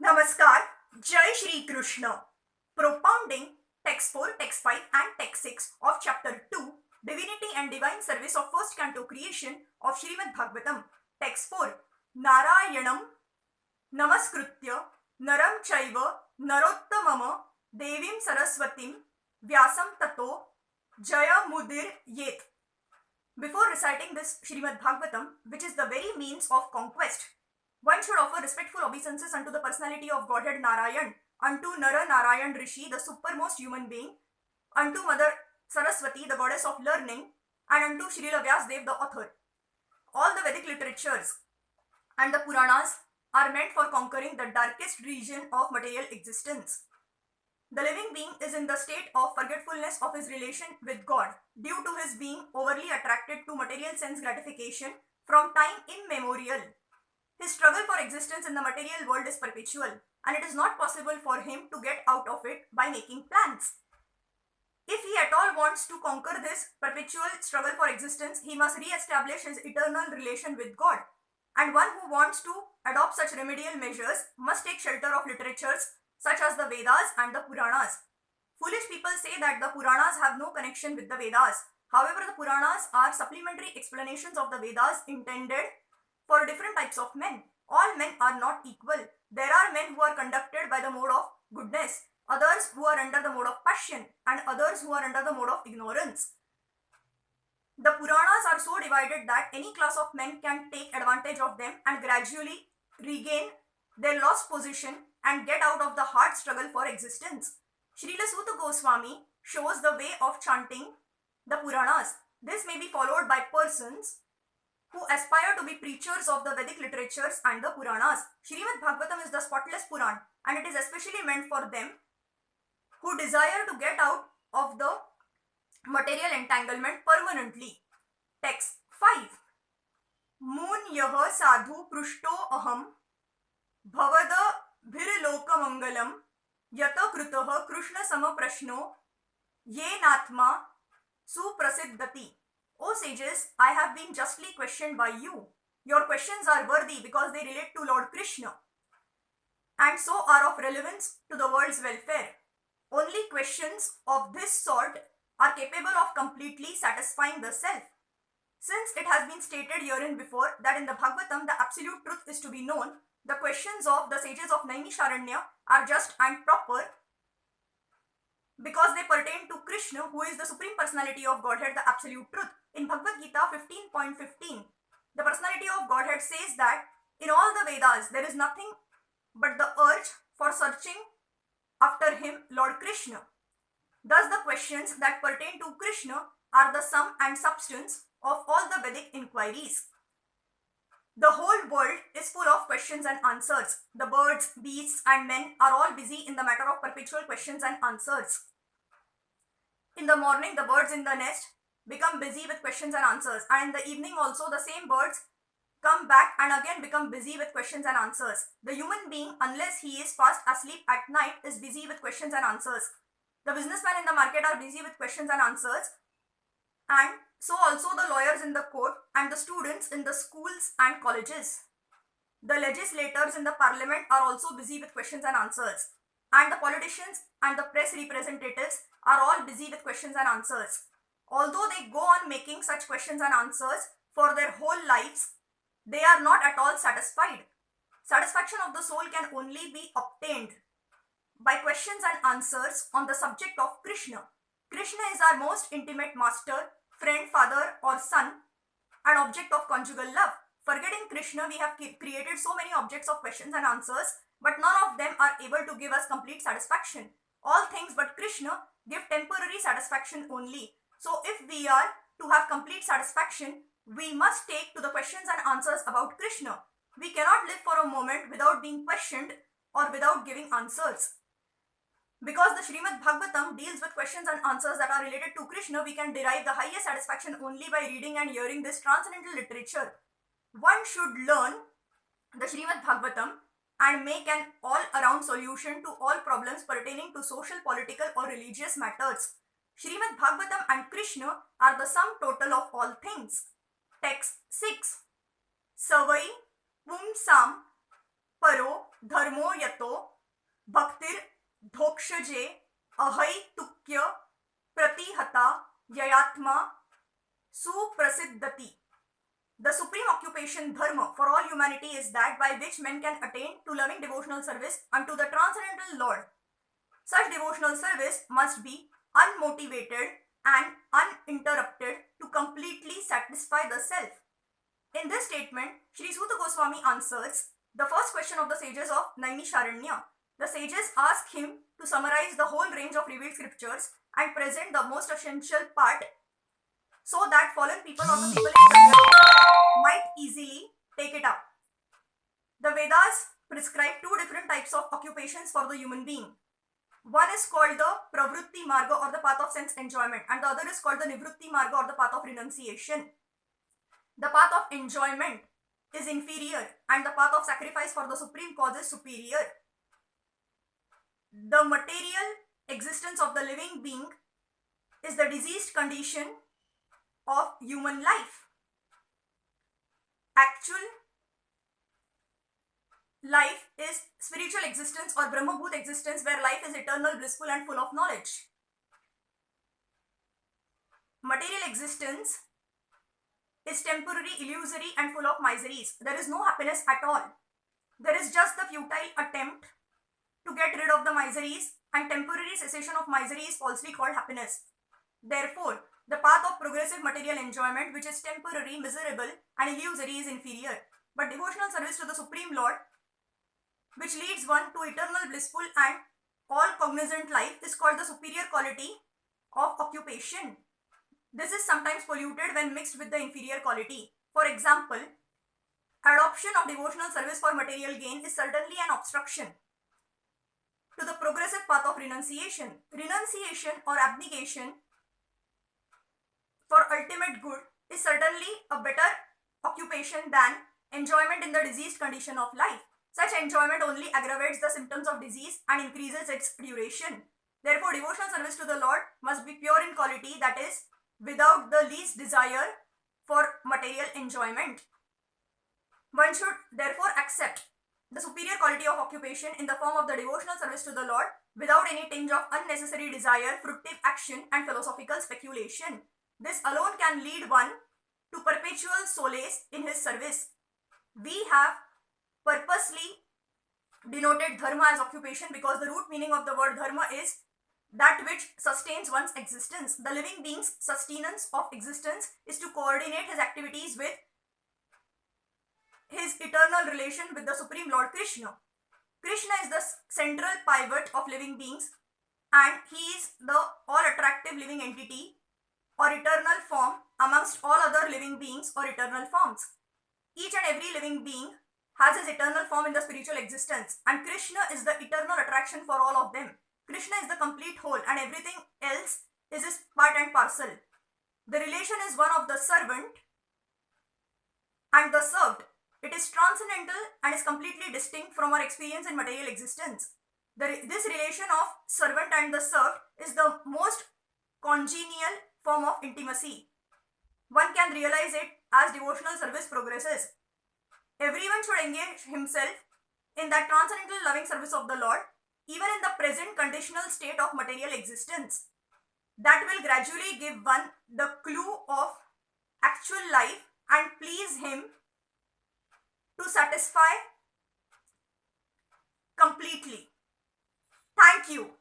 Namaskar, Jai Shri Krishna. Propounding Text 4, Text 5 and Text 6 of Chapter 2, Divinity and Divine Service of First Canto Creation of Srimad Bhagavatam. Text 4, Narayanam Namaskritya Naram Chaiva Narottamama Devim Saraswatim Vyasam Tato Jaya Mudir Yet. Before reciting this Srimad Bhagavatam, which is the very means of conquest, one should offer respectful obeisances unto the personality of Godhead Narayan, unto Nara-Narayan Rishi, the supermost human being, unto Mother Saraswati, the goddess of learning, and unto Srila Vyasadeva, the author. All the Vedic literatures and the Puranas are meant for conquering the darkest region of material existence. The living being is in the state of forgetfulness of his relation with God due to his being overly attracted to material sense gratification from time immemorial. His struggle for existence in the material world is perpetual, and it is not possible for him to get out of it by making plans. If he at all wants to conquer this perpetual struggle for existence, he must re-establish his eternal relation with God. And one who wants to adopt such remedial measures must take shelter of literatures such as the Vedas and the Puranas. Foolish people say that the Puranas have no connection with the Vedas. However, the Puranas are supplementary explanations of the Vedas intended for different types of men. All men are not equal. There are men who are conducted by the mode of goodness, others who are under the mode of passion, and others who are under the mode of ignorance. The Puranas are so divided that any class of men can take advantage of them and gradually regain their lost position and get out of the hard struggle for existence. Srila Suta Goswami shows the way of chanting the Puranas. This may be followed by persons who aspire to be preachers of the Vedic literatures and the Puranas. Srimad Bhagavatam is the spotless Puran, and it is especially meant for them who desire to get out of the material entanglement permanently. Text 5. Moon yaha sadhu prushto aham bhavada bhirloka mangalam yata krutaha krishna sama prashno ye natma suprasiddhati. O sages, I have been justly questioned by you. Your questions are worthy because they relate to Lord Krishna and so are of relevance to the world's welfare. Only questions of this sort are capable of completely satisfying the self. Since it has been stated herein before that in the Bhagavatam the absolute truth is to be known, the questions of the sages of Naimisharanya are just and proper because they pertain to Krishna, who is the Supreme Personality of Godhead, the Absolute Truth. In Bhagavad Gita 15.15, the Personality of Godhead says that in all the Vedas there is nothing but the urge for searching after him, Lord Krishna. Thus the questions that pertain to Krishna are the sum and substance of all the Vedic inquiries. The whole world is full of questions and answers. The birds, beasts and men are all busy in the matter of perpetual questions and answers. In the morning, the birds in the nest become busy with questions and answers, and in the evening also the same birds come back and again become busy with questions and answers. The human being, unless he is fast asleep at night, is busy with questions and answers. The businessmen in the market are busy with questions and answers, and so also the lawyers in the court and the students in the schools and colleges. The legislators in the parliament are also busy with questions and answers, and the politicians and the press representatives are all busy with questions and answers. Although they go on making such questions and answers for their whole lives, they are not at all satisfied. Satisfaction of the soul can only be obtained by questions and answers on the subject of Krishna. Krishna is our most intimate master, friend, father or son, and object of conjugal love. Forgetting Krishna, we have created so many objects of questions and answers, but none of them are able to give us complete satisfaction. All things but Krishna give temporary satisfaction only. So if we are to have complete satisfaction, we must take to the questions and answers about Krishna. We cannot live for a moment without being questioned or without giving answers. Because the Srimad Bhagavatam deals with questions and answers that are related to Krishna, we can derive the highest satisfaction only by reading and hearing this transcendental literature. One should learn the Srimad Bhagavatam and make an all-around solution to all problems pertaining to social, political or religious matters. Srimad Bhagavatam and Krishna are the sum total of all things. Text 6. Savai Pumsam Paro dharmo yato bhaktir dhokshaje ahaitukya pratihata yayatma suprasiddhati. The supreme occupation dharma for all humanity is that by which men can attain to loving devotional service unto the Transcendental Lord. Such devotional service must be unmotivated and uninterrupted to completely satisfy the self. In this statement, Shri Suta Goswami answers the first question of the sages of Naimisharanya. The sages ask him to summarize the whole range of revealed scriptures and present the most essential part so that fallen people or the people in general might easily take it up. The Vedas prescribe two different types of occupations for the human being. One is called the Pravrutti Marga or the path of sense enjoyment, and the other is called the Nivrutti Marga or the path of renunciation. The path of enjoyment is inferior and the path of sacrifice for the supreme cause is superior. The material existence of the living being is the diseased condition of human life. Actual life is spiritual existence or Brahmabhut existence where life is eternal, blissful and full of knowledge. Material existence is temporary, illusory and full of miseries. There is no happiness at all. There is just the futile attempt to get rid of the miseries, and temporary cessation of misery is falsely called happiness. Therefore, the path of progressive material enjoyment, which is temporary, miserable and illusory, is inferior. But devotional service to the Supreme Lord, which leads one to eternal, blissful and all cognizant life, is called the superior quality of occupation. This is sometimes polluted when mixed with the inferior quality. For example, adoption of devotional service for material gain is certainly an obstruction to the progressive path of renunciation. Renunciation or abnegation for ultimate good is certainly a better occupation than enjoyment in the diseased condition of life. Such enjoyment only aggravates the symptoms of disease and increases its duration. Therefore, devotional service to the Lord must be pure in quality, that is, without the least desire for material enjoyment. One should therefore accept the superior quality of occupation in the form of the devotional service to the Lord without any tinge of unnecessary desire, fruitive action and philosophical speculation. This alone can lead one to perpetual solace in his service. We have purposely denoted dharma as occupation because the root meaning of the word dharma is that which sustains one's existence. The living being's sustenance of existence is to coordinate his activities with his eternal relation with the Supreme Lord Krishna. Krishna is the central pivot of living beings and he is the all-attractive living entity or eternal form amongst all other living beings or eternal forms. Each and every living being has his eternal form in the spiritual existence, and Krishna is the eternal attraction for all of them. Krishna is the complete whole and everything else is his part and parcel. The relation is one of the servant and the served. It is transcendental and is completely distinct from our experience in material existence. This relation of servant and the served is the most congenial form of intimacy. One can realize it as devotional service progresses. Everyone should engage himself in that transcendental loving service of the Lord, even in the present conditional state of material existence. That will gradually give one the clue of actual life and please him to satisfy completely. Thank you.